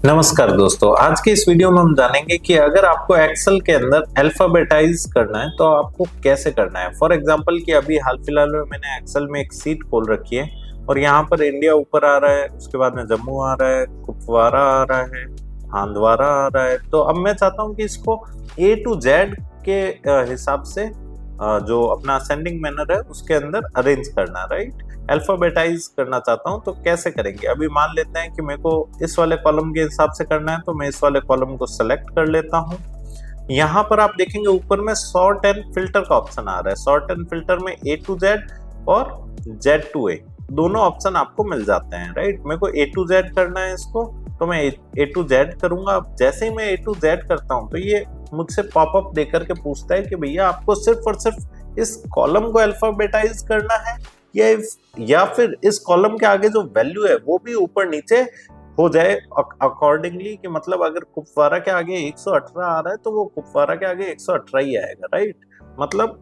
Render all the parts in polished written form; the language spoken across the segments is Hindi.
नमस्कार दोस्तों, आज के इस वीडियो में हम जानेंगे कि अगर आपको एक्सेल के अंदर अल्फाबेटाइज करना है तो आपको कैसे करना है। फॉर एग्जांपल कि अभी हाल फिलहाल में मैंने एक्सेल में एक सीट खोल रखी है और यहाँ पर इंडिया ऊपर आ रहा है, उसके बाद में जम्मू आ रहा है, कुपवारा आ रहा है, हांदवारा आ रहा है। तो अब मैं चाहता हूँ कि इसको ए टू जेड के हिसाब से जो अपना असेंडिंग मैनर है उसके अंदर अरेंज करना, राइट, अल्फाबेटाइज करना चाहता हूं। तो कैसे करेंगे, अभी मान लेते हैं कि मेरे को इस वाले कॉलम के हिसाब से करना है, तो मैं इस वाले कॉलम को सेलेक्ट कर लेता हूं। यहाँ पर आप देखेंगे ऊपर में सॉर्ट एंड फिल्टर का ऑप्शन आ रहा है। सॉर्ट एंड फिल्टर में ए टू जेड और जेड टू ए दोनों ऑप्शन आपको मिल जाते हैं, राइट। मेरे को ए टू जेड करना है इसको, तो मैं ए टू जेड करूंगा। अब जैसे ही मैं ए टू जेड करता हूं तो ये मुझसे पॉपअप देकर के पूछता है कि भैया आपको सिर्फ और सिर्फ इस कॉलम को अल्फाबेटाइज करना है या फिर इस कॉलम के आगे जो वैल्यू है वो भी ऊपर नीचे हो जाए अकॉर्डिंगली, कि मतलब अगर कुपवारा के आगे 118 आ रहा है तो वो कुपवारा के आगे 118 ही आएगा, राइट। मतलब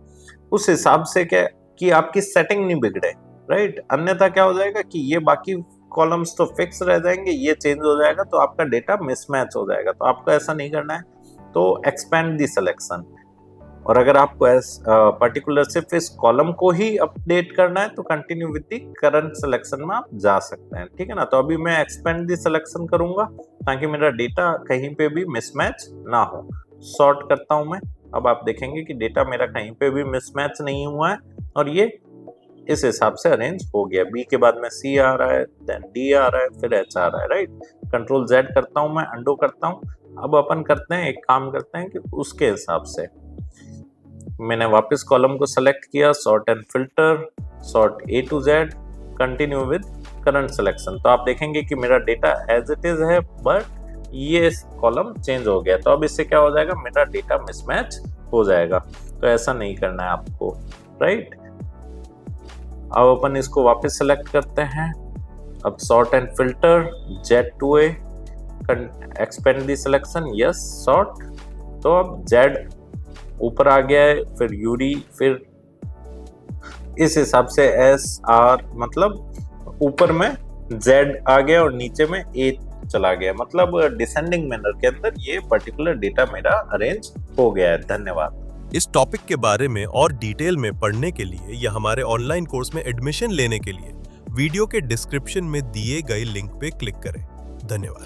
उस हिसाब से क्या कि आपकी सेटिंग नहीं बिगड़े, राइट। अन्यथा क्या हो जाएगा कि ये बाकी कॉलम्स तो फिक्स रह जाएंगे, ये चेंज हो जाएगा तो आपका डेटा मिसमैच हो जाएगा। तो आपको ऐसा नहीं करना है, तो एक्सपेंड दी सिलेक्शन। और अगर आपको पर्टिकुलर सिर्फ इस कॉलम को ही अपडेट करना है तो continue with the current selection में आप जा सकते हैं, ठीक है ना। तो अभी मैं एक्सपेंड दी सिलेक्शन करूंगा ताकि मेरा डेटा कहीं पे भी मिसमैच ना हो। सॉर्ट करता हूं मैं। अब आप देखेंगे कि डेटा मेरा कहीं पे भी मिसमैच नहीं हुआ है और ये इस हिसाब से अरेंज हो गया। बी के बाद में सी आ रहा है, देन डी आ रहा है, फिर एच आ रहा है, राइट। कंट्रोल जेड करता हूं मैं, अंडो करता हूं। अब अपन करते हैं, एक काम करते हैं कि उसके हिसाब से मैंने वापस कॉलम को सेलेक्ट किया, sort and filter, sort A to Z, continue with current selection. तो आप देखेंगे कि मेरा डेटा एज इट इज है, बट ये कॉलम चेंज हो गया। तो अब इससे क्या हो जाएगा, मेरा डेटा मिसमैच हो जाएगा। तो ऐसा नहीं करना है आपको, राइट। अब अपन इसको वापस सेलेक्ट करते हैं। अब sort and filter, Z to A, expand the selection, yes, sort. तो अब जेड ऊपर आ गया है, फिर यूडी, फिर इस हिसाब से एस आर, मतलब ऊपर में जेड आ गया और नीचे में ए चला गया। मतलब डिसेंडिंग मैनर के अंदर ये पर्टिकुलर डेटा मेरा अरेंज हो गया है। धन्यवाद। इस टॉपिक के बारे में और डिटेल में पढ़ने के लिए या हमारे ऑनलाइन कोर्स में एडमिशन लेने के लिए वीडियो के डिस्क्रिप्शन में दिए गए लिंक पे क्लिक करें। धन्यवाद।